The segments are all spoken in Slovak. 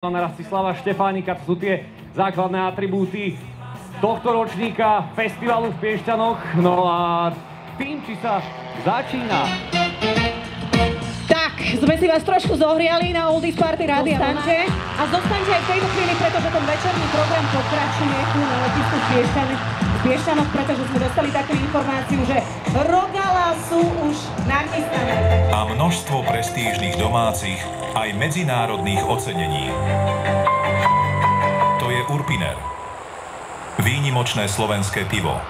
Rastislava Štefánika, to sú tie základné atribúty tohto ročníka festivalu v Piešťanoch. No a tým, či sa začína. Tak, sme si vás trošku zohriali na Oldies Party Rádia. Zostaňte aj v tejto chvíli, pretože ten večerný program pokračuje tu na letisku v Piešťanoch, pretože sme dostali takú informáciu, že Rogala sú už nachystané. A množstvo prestížnych domácich aj medzinárodných ocenení. To je Urpiner. Výnimočné slovenské pivo.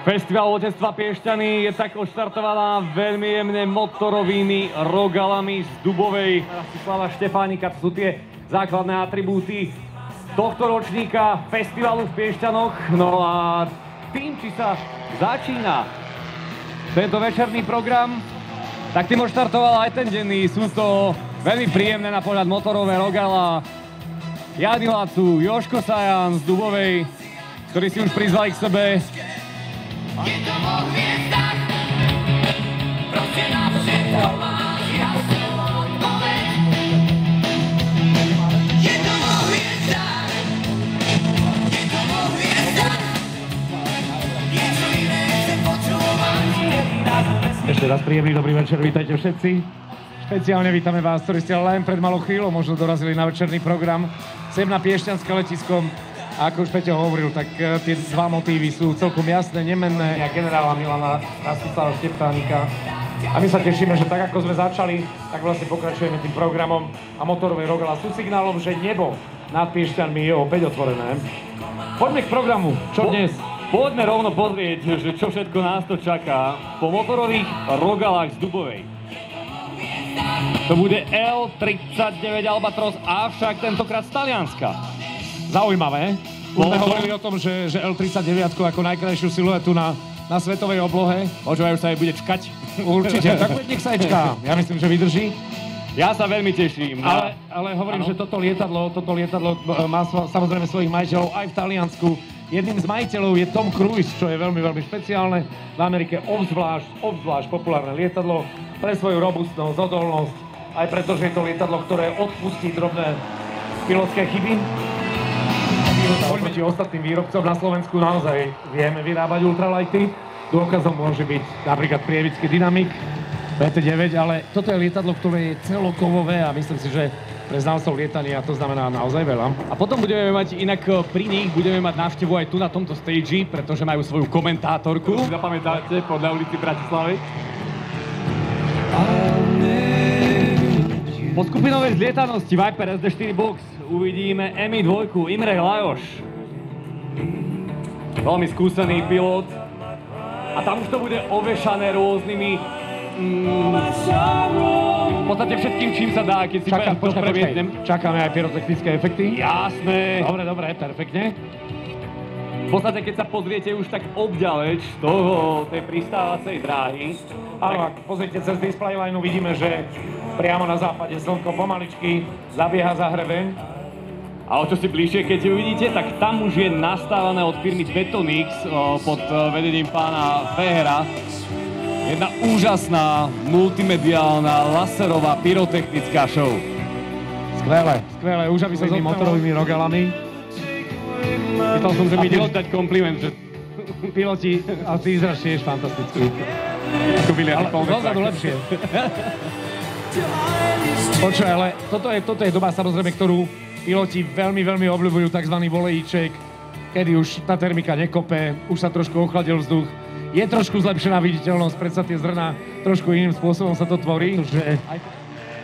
Festival letectva Piešťany je tak odštartovaná veľmi jemne motorovými rogalami z Dubovej. Rastislava Štefánika, to sú tie základné atribúty tohto ročníka festivalu v Piešťanoch. No a tým, či sa začína tento večerný program, tak tým odštartoval aj ten denný. Sú to veľmi príjemné na pohľad motorové rogala. Jani Lacu, Jožko Sajan z Dubovej, ktorí si už prizvali k sebe. Je to vo hviezdach, proste na všetko máš jasnú odpoveď. Je to vo hviezdach, je to vo hviezdach, niečo iné chcem počúvať. Ešte raz príjemný dobrý večer, vítajte všetci. Špeciálne vítame vás, ktorí ste len pred malou chvíľou možno dorazili na večerný program sem na Piešťanské letisko. A ako už Peťo hovoril, tak tie dva motívy sú celkom jasné, nemenné. Ja generála Milana Rastislava Štefánika. A my sa tešíme, že tak ako sme začali, tak vlastne pokračujeme tým programom a motorové rogala sú signálom, že nebo nad Piešťanmi je opäť otvorené. Poďme k programu. Čo dnes? Poďme rovno pozrieť, že čo všetko nás to čaká po motorových rogalách z Dubovej. To bude L39 Albatros, avšak tentokrát z Talianska. Zaujímavé. Už sme hovorili o tom, že L39 ako najkrajšiu siluetu na svetovej oblohe. Počúvaj, už sa jej bude čkať. Určite, tak nech sa čká. Ja myslím, že vydrží. Ja sa veľmi teším. Ale hovorím, že toto lietadlo má samozrejme svojich majiteľov aj v Taliansku. Jedným z majiteľov je Tom Cruise, čo je veľmi, veľmi špeciálne. V Amerike obzvlášť populárne lietadlo pre svoju robustnosť, odolnosť. Aj preto, že je to lietadlo, ktoré odpustí drobné pilotské chyby. Poďme či ostatným výrobcom na Slovensku naozaj vieme vyrábať ultralighty. Dôkazom môže byť napríklad prievický Dynamic PT9, ale toto je lietadlo, ktoré je celokovové a myslím si, že pre znalcov lietania to znamená naozaj veľa. A potom budeme mať inak pri nich, budeme mať návštevu aj tu na tomto stage, pretože majú svoju komentátorku. Si zapamätáte podľa ulici Bratislavy. Po skupinovej zlietanosti Viper SD4 Box uvidíme Mi-2, Imre Lajos. Veľmi skúsený pilot. A tam už to bude ovešané rôznymi v podstate všetkým, čím sa dá, keď si previednem. Čakáme aj pyrotechnické efekty. Jasné. Dobre, perfektne. V podstate, keď sa pozriete už tak obďaleč tej pristávacej dráhy. Áno, ak pozriete cez display line, vidíme, že priamo na západe slnko pomaličky zabieha za hrebeň. A o čo si bližšie, keď uvidíte, tak tam už je nastávané od firmy Betonix pod vedením pána Fehera jedna úžasná multimediálna laserová pyrotechnická show. Skvelé, už aby sa s motorovými rogalami. Myslel som, že mi ideš dať kompliment, že piloti, ale ty vyzeráš tiež fantasticky. Ako byli ale dozadu lepšie. Počuj, ale toto je doba samozrejme, ktorú piloti veľmi, veľmi obľúbujú, tzv. Volejíček, kedy už tá termika nekope, už sa trošku ochladil vzduch. Je trošku zlepšená viditeľnosť, predsa tie zrná trošku iným spôsobom sa to tvorí.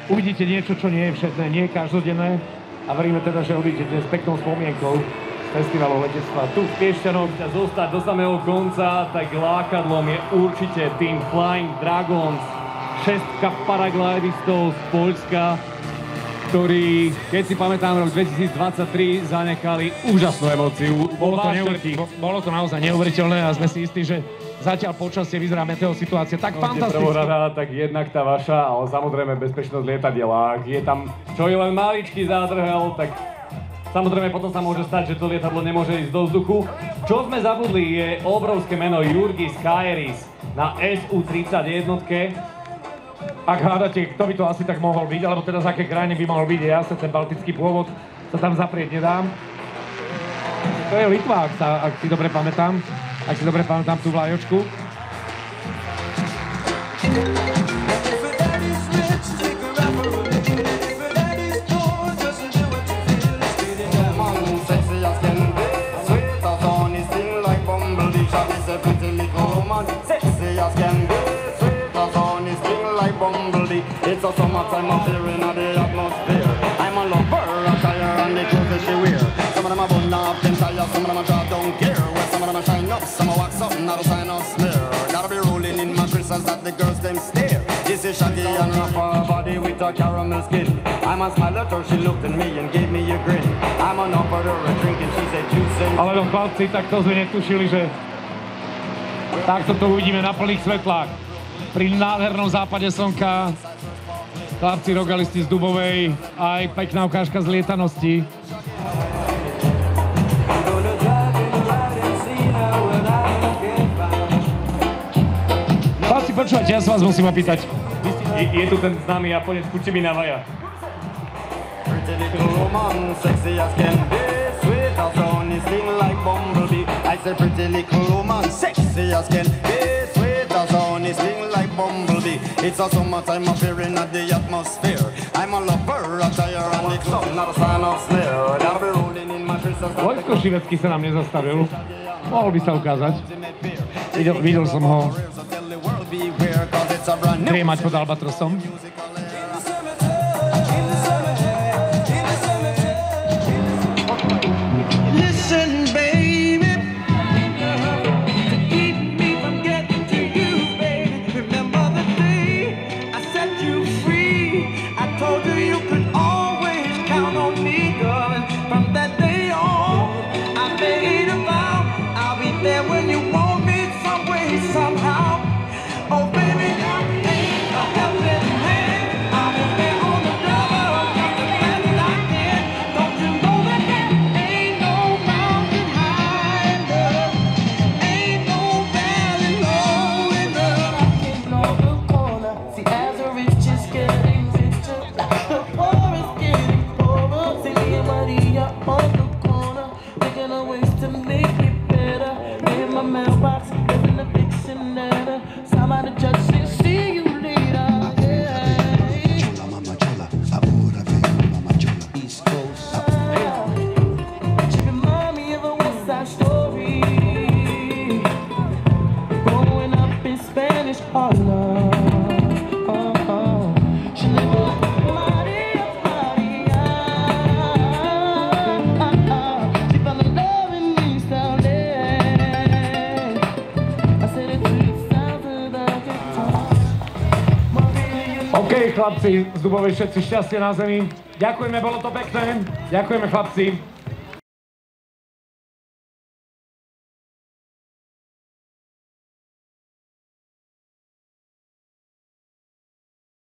Uvidíte niečo, čo nie je všetné, nie je každodenné a veríme teda, že uvidíte dnes peknou spomienkou festivalu letectva tu v Piešťanoch. A zostať do samého konca, tak lákadlom je určite tým Flying Dragons, šestka paraglidistov z Poľska, ktorí, keď si pamätám, rok 2023 zanechali úžasnú emóciu. Bolo to naozaj neuveriteľné a sme si istí, že zatiaľ počasie vyzerá meteosituácia tak fantasticky. Prvorada, tak jednak tá vaša, ale samozrejme bezpečnosť lietadiel. Ak je tam čo je len maličký zádrhel, tak samozrejme potom sa môže stať, že to lietadlo nemôže ísť do vzduchu. Čo sme zabudli je obrovské meno Jurgis Kajeris na SU-31. Ak hľadáte, kto by to asi tak mohol byť, alebo teda z aké krajiny by mohol byť, jasne ten baltický pôvod sa tam zaprieť nedám. To je Litva, ak si dobre pamätám. Ak si dobre pamätám tú vlajočku. It's a summertime affair in the atmosphere. I'm a lover, a tire and the clothes that she wear. Some of them are bun up, them tires, some of them are drop down gear. Well, some of them are shine up, some are wax up, not a sign of smear. Gotta be rolling in my crystals that the girls them stare. This is Shaggy and her body with a caramel skin. I'm a smile at her, she looked at me and gave me a grin. I'm an offered her a drink and she said juice and... Ale no chlapci, tak to sme netušili, že takto to uvidíme na plných svetlách. Pri nádhernom západe slnka. Chlapci rogalisti z Dubovej, aj pekná ukážka z lietanosti. Chlapci, počúvajte, ja sa vás musím opýtať. Je tu ten známy Japonec Kuchimi Navaya. Pretty little woman, sexy as can be, sweet as honey, sting like bumblebee. I said pretty little woman, sexy as can be, sweet as honey, sting like bumblebee. It's a summertime affair in the atmosphere. I'm a lover, a tire and the clothes, not a sign of snare. Gotta be rolling in my crystals. Vojsko Šivecký sa nám nezastavil. Mohol by sa ukázať. Videl som ho triemať pod Albatrosom. Chlapci z Dubovej, všetci šťastie na zemi. Ďakujeme, bolo to pekné. Ďakujeme, chlapci.